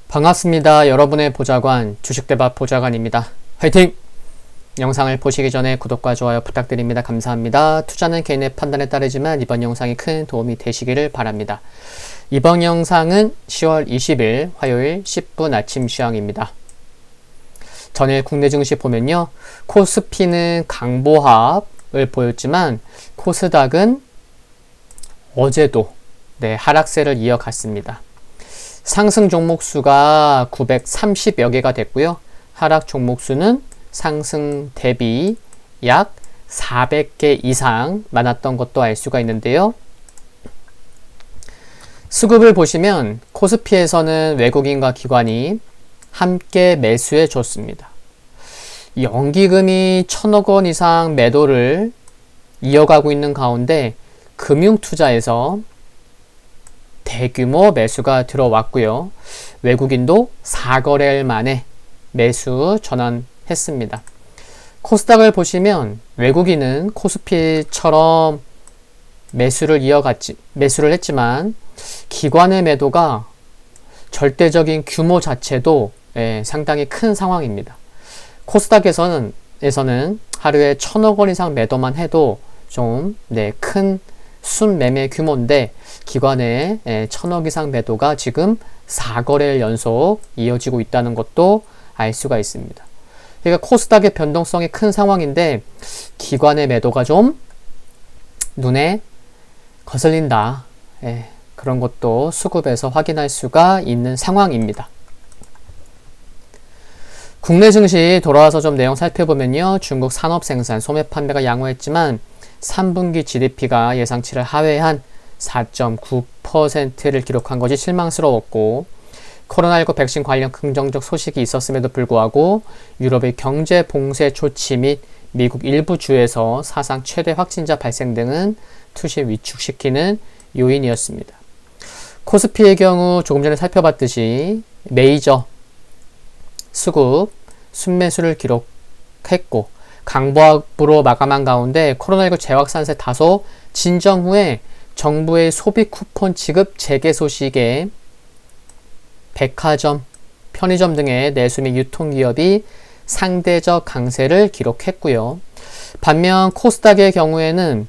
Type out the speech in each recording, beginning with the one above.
반갑습니다. 여러분의 보좌관 주식대박 보좌관입니다. 화이팅! 영상을 보시기 전에 구독과 좋아요 부탁드립니다. 감사합니다. 투자는 개인의 판단에 따르지만 이번 영상이 큰 도움이 되시기를 바랍니다. 이번 영상은 10월 20일 화요일 10분 아침 시황입니다. 전일 국내 증시 보면요. 코스피는 강보합을 보였지만 코스닥은 어제도 하락세를 이어갔습니다. 상승 종목 수가 930여 개가 됐고요. 하락 종목 수는 상승 대비 약 400개 이상 많았던 것도 알 수가 있는데요. 수급을 보시면 코스피에서는 외국인과 기관이 함께 매수해 줬습니다. 연기금이 1,000억 원 이상 매도를 이어가고 있는 가운데 금융투자에서 대규모 매수가 들어왔고요. 외국인도 4거래일 만에 매수 전환했습니다. 코스닥을 보시면 외국인은 코스피처럼 매수를 했지만 기관의 매도가 절대적인 규모 자체도 상당히 큰 상황입니다. 코스닥에서는 하루에 1,000억 원 이상 매도만 해도 좀 큰 순매매 규모인데 기관의 1,000억 이상 매도가 지금 4거래일 연속 이어지고 있다는 것도 알 수가 있습니다. 그러니까 코스닥의 변동성이 큰 상황인데 기관의 매도가 좀 눈에 거슬린다. 그런 것도 수급에서 확인할 수가 있는 상황입니다. 국내 증시 돌아와서 좀 내용 살펴보면요. 중국 산업 생산, 소매 판매가 양호했지만 3분기 GDP가 예상치를 하회한 4.9%를 기록한 것이 실망스러웠고 코로나19 백신 관련 긍정적 소식이 있었음에도 불구하고 유럽의 경제 봉쇄 조치 및 미국 일부 주에서 사상 최대 확진자 발생 등은 투시 위축시키는 요인이었습니다. 코스피의 경우 조금 전에 살펴봤듯이 메이저 수급 순매수를 기록했고 강보합으로 마감한 가운데 코로나19 재확산세 다소 진정 후에 정부의 소비 쿠폰 지급 재개 소식에 백화점, 편의점 등의 내수 및 유통기업이 상대적 강세를 기록했고요. 반면 코스닥의 경우에는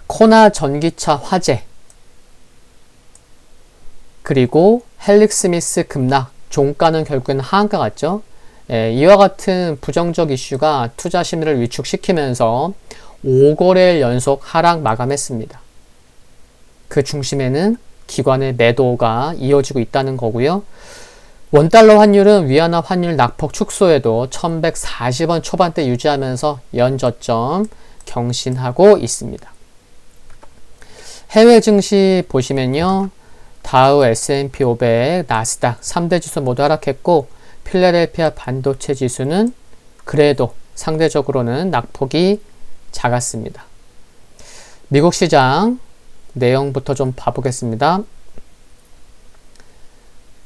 코나 전기차 화재 그리고 헬릭스미스 급락, 종가는 결국에는 하한가 같죠. 이와 같은 부정적 이슈가 투자 심리를 위축시키면서 5거래일 연속 하락 마감했습니다. 그 중심에는 기관의 매도가 이어지고 있다는 거고요. 원달러 환율은 위안화 환율 낙폭 축소에도 1140원 초반대 유지하면서 연저점 경신하고 있습니다. 해외 증시 보시면요. 다우, S&P 500, 나스닥 3대 지수 모두 하락했고 필라델피아 반도체 지수는 그래도 상대적으로는 낙폭이 작았습니다. 미국 시장 내용부터 좀 봐보겠습니다.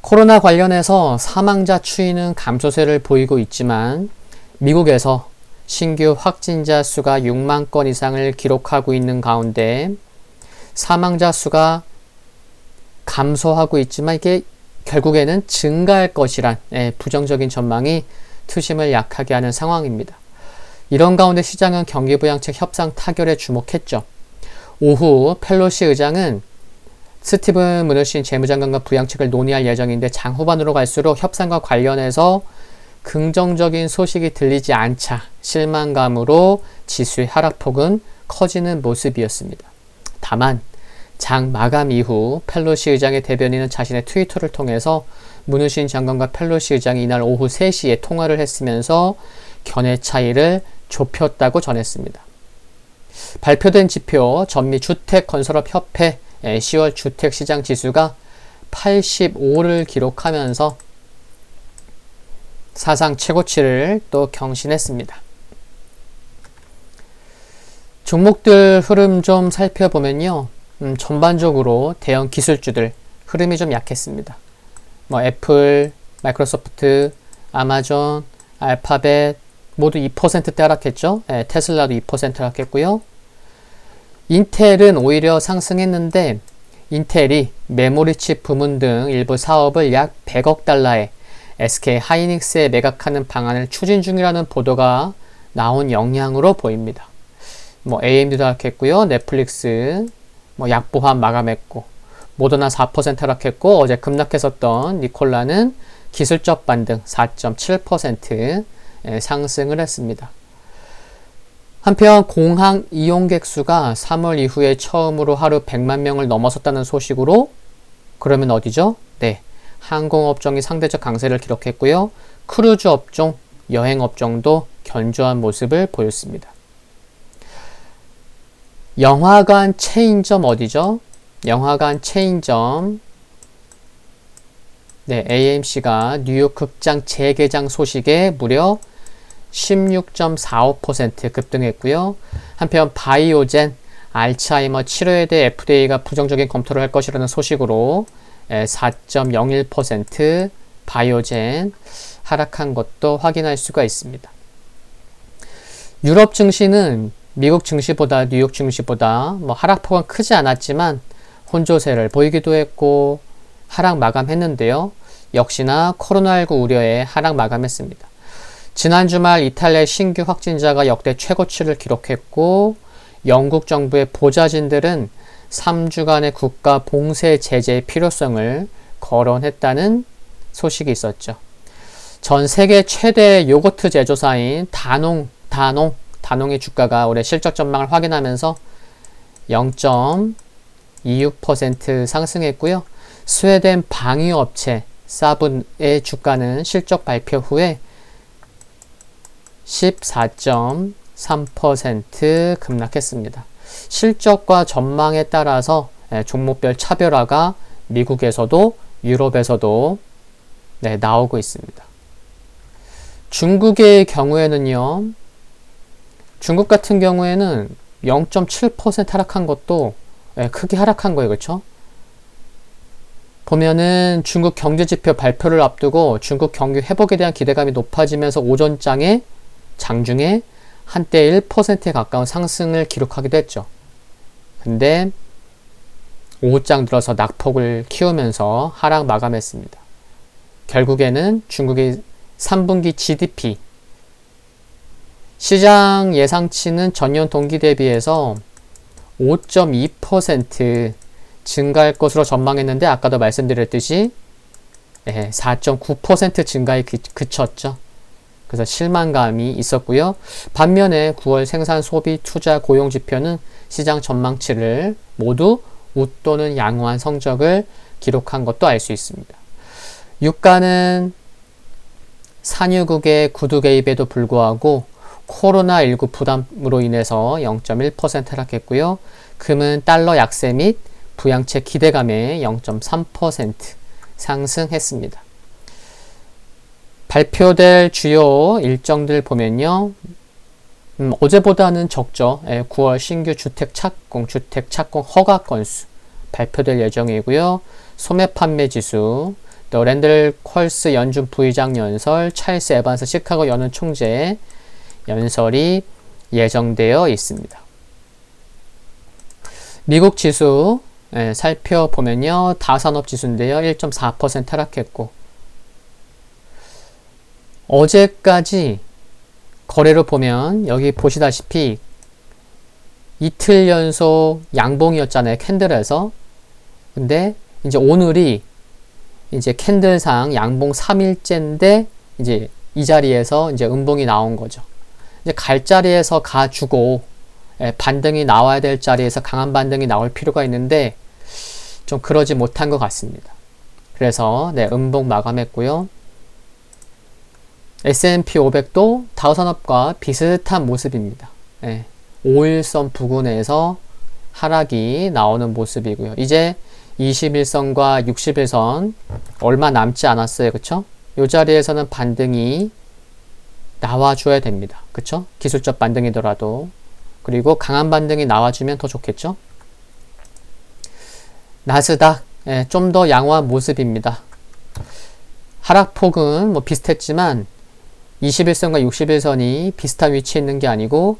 코로나 관련해서 사망자 추이는 감소세를 보이고 있지만 미국에서 신규 확진자 수가 6만 건 이상을 기록하고 있는 가운데 사망자 수가 감소하고 있지만 이게 결국에는 증가할 것이란 부정적인 전망이 투심을 약하게 하는 상황입니다. 이런 가운데 시장은 경기부양책 협상 타결에 주목했죠. 오후 펠로시 의장은 스티븐 무누신 재무장관과 부양책을 논의할 예정인데 장 후반으로 갈수록 협상과 관련해서 긍정적인 소식이 들리지 않자 실망감으로 지수의 하락폭은 커지는 모습이었습니다. 다만 장 마감 이후 펠로시 의장의 대변인은 자신의 트위터를 통해서 무누신 장관과 펠로시 의장이 이날 오후 3시에 통화를 했으면서 견해 차이를 좁혔다고 전했습니다. 발표된 지표 전미 주택건설업협회 10월 주택시장 지수가 85를 기록하면서 사상 최고치를 또 경신했습니다. 종목들 흐름 좀 살펴보면요. 전반적으로 대형 기술주들 흐름이 좀 약했습니다. 애플, 마이크로소프트, 아마존, 알파벳 모두 2%대 하락했죠. 테슬라도 2% 하락했고요. 인텔은 오히려 상승했는데 인텔이 메모리칩 부문 등 일부 사업을 약 100억 달러에 SK 하이닉스에 매각하는 방안을 추진 중이라는 보도가 나온 영향으로 보입니다. AMD도 하락했고요. 넷플릭스 약보합 마감했고, 모더나 4% 하락했고, 어제 급락했었던 니콜라는 기술적 반등 4.7% 상승을 했습니다. 한편 공항 이용객 수가 3월 이후에 처음으로 하루 100만 명을 넘어섰다는 소식으로, 그러면 어디죠? 네, 항공업종이 상대적 강세를 기록했고요. 크루즈 업종, 여행 업종도 견조한 모습을 보였습니다. 영화관 체인점 어디죠? 영화관 체인점, 네, AMC가 뉴욕 극장 재개장 소식에 무려 16.45% 급등했고요. 한편 바이오젠 알츠하이머 치료에 대해 FDA가 부정적인 검토를 할 것이라는 소식으로 4.01% 바이오젠 하락한 것도 확인할 수가 있습니다. 유럽 증시는 미국 증시보다 뉴욕 증시보다 하락폭은 크지 않았지만 혼조세를 보이기도 했고 하락 마감했는데요. 역시나 코로나19 우려에 하락 마감했습니다. 지난 주말 이탈리아 신규 확진자가 역대 최고치를 기록했고, 영국 정부의 보좌진들은 3주간의 국가 봉쇄 제재의 필요성을 거론했다는 소식이 있었죠. 전 세계 최대 요거트 제조사인 다농의 주가가 올해 실적 전망을 확인하면서 0.26% 상승했고요. 스웨덴 방위업체 사분의 주가는 실적 발표 후에 14.3% 급락했습니다. 실적과 전망에 따라서 종목별 차별화가 미국에서도 유럽에서도 나오고 있습니다. 중국의 경우에는요, 중국 같은 경우에는 0.7% 하락한 것도 크게 하락한 거예요. 그렇죠? 보면은 중국 경제지표 발표를 앞두고 중국 경기 회복에 대한 기대감이 높아지면서 장중에 한때 1%에 가까운 상승을 기록하기도 했죠. 근데 오후장 들어서 낙폭을 키우면서 하락 마감했습니다. 결국에는 중국의 3분기 GDP 시장 예상치는 전년 동기 대비해서 5.2% 증가할 것으로 전망했는데 아까도 말씀드렸듯이 4.9% 증가에 그쳤죠. 그래서 실망감이 있었고요. 반면에 9월 생산, 소비, 투자, 고용 지표는 시장 전망치를 모두 웃도는 양호한 성적을 기록한 것도 알 수 있습니다. 유가는 산유국의 구두 개입에도 불구하고 코로나19 부담으로 인해서 0.1% 하락했고요. 금은 달러 약세 및 부양책 기대감에 0.3% 상승했습니다. 발표될 주요 일정들 보면요. 어제보다는 적죠. 9월 신규 주택 착공 허가 건수 발표될 예정이고요. 소매 판매 지수, 또 랜들 퀄스 연준 부의장 연설, 찰스 에반스 시카고 연은 총재 연설이 예정되어 있습니다. 미국 지수 살펴보면요. 다산업 지수인데요. 1.4% 하락했고, 어제까지 거래를 보면 여기 보시다시피 이틀 연속 양봉이었잖아요. 캔들에서. 근데 이제 오늘이 이제 캔들상 양봉 3일째인데 이제 이 자리에서 이제 음봉이 나온 거죠. 이제 갈 자리에서 가주고 반등이 나와야 될 자리에서 강한 반등이 나올 필요가 있는데 좀 그러지 못한 것 같습니다. 그래서 음봉 마감했고요. S&P 500도 다우산업과 비슷한 모습입니다. 5일선 부근에서 하락이 나오는 모습이고요. 이제 21선과 60일선 얼마 남지 않았어요. 그쵸? 이 자리에서는 반등이 나와줘야 됩니다. 그쵸? 기술적 반등이더라도. 그리고 강한 반등이 나와주면 더 좋겠죠? 나스닥 좀 더 양호한 모습입니다. 하락폭은 비슷했지만 21선과 60일선이 비슷한 위치에 있는 게 아니고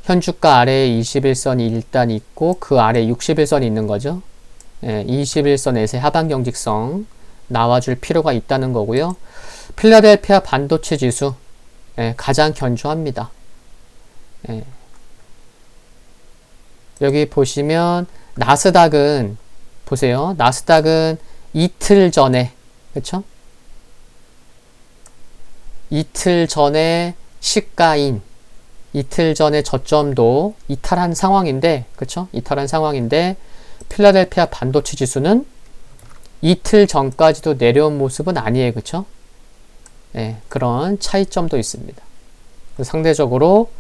현주가 아래에 21선이 일단 있고 그 아래에 60일선이 있는 거죠. 21선 에세 하반 경직성 나와줄 필요가 있다는 거고요. 필라델피아 반도체 지수 가장 견조합니다. 여기 보시면 나스닥은 보세요. 나스닥은 이틀 전에 그쵸? 이틀 전에 시가인 이틀 전에 저점도 이탈한 상황인데 그쵸? 이탈한 상황인데 필라델피아 반도체 지수는 이틀 전까지도 내려온 모습은 아니에요. 그쵸? 그런 차이점도 있습니다. 상대적으로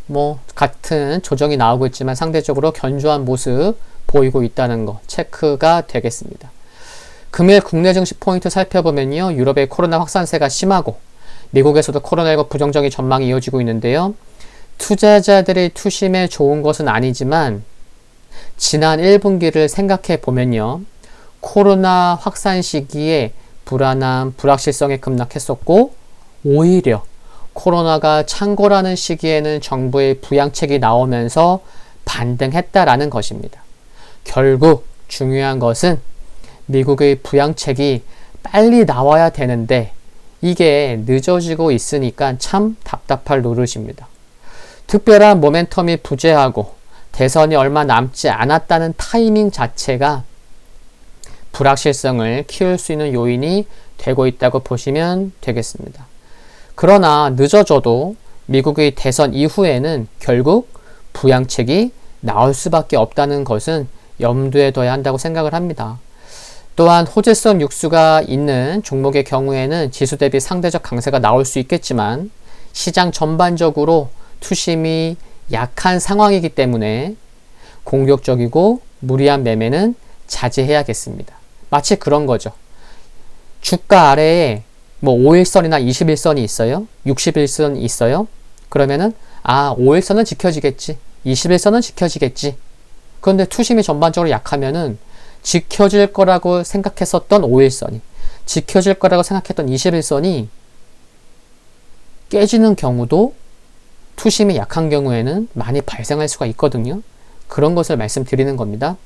뭐 같은 조정이 나오고 있지만 상대적으로 견조한 모습 보이고 있다는 거 체크가 되겠습니다. 금일 국내 증시 포인트 살펴보면요. 유럽의 코로나 확산세가 심하고 미국에서도 코로나19 부정적인 전망이 이어지고 있는데요. 투자자들의 투심에 좋은 것은 아니지만 지난 1분기를 생각해 보면요. 코로나 확산 시기에 불안함, 불확실성에 급락했었고 오히려 코로나가 창궐하는 시기에는 정부의 부양책이 나오면서 반등했다라는 것입니다. 결국 중요한 것은 미국의 부양책이 빨리 나와야 되는데 이게 늦어지고 있으니까 참 답답할 노릇입니다. 특별한 모멘텀이 부재하고 대선이 얼마 남지 않았다는 타이밍 자체가 불확실성을 키울 수 있는 요인이 되고 있다고 보시면 되겠습니다. 그러나 늦어져도 미국의 대선 이후에는 결국 부양책이 나올 수밖에 없다는 것은 염두에 둬야 한다고 생각을 합니다. 또한 호재성 육수가 있는 종목의 경우에는 지수 대비 상대적 강세가 나올 수 있겠지만 시장 전반적으로 투심이 약한 상황이기 때문에 공격적이고 무리한 매매는 자제해야겠습니다. 마치 그런 거죠. 주가 아래에 뭐 5일선이나 21선이 있어요. 60일선이 있어요. 그러면은 5일선은 지켜지겠지. 21선은 지켜지겠지. 그런데 투심이 전반적으로 약하면은 지켜질 거라고 생각했었던 5일선이 지켜질 거라고 생각했던 21선이 깨지는 경우도 투심이 약한 경우에는 많이 발생할 수가 있거든요. 그런 것을 말씀드리는 겁니다.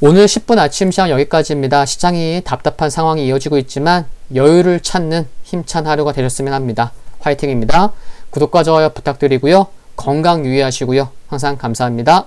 오늘 10분 아침 시장 여기까지입니다. 시장이 답답한 상황이 이어지고 있지만 여유를 찾는 힘찬 하루가 되셨으면 합니다. 화이팅입니다. 구독과 좋아요 부탁드리고요. 건강 유의하시고요. 항상 감사합니다.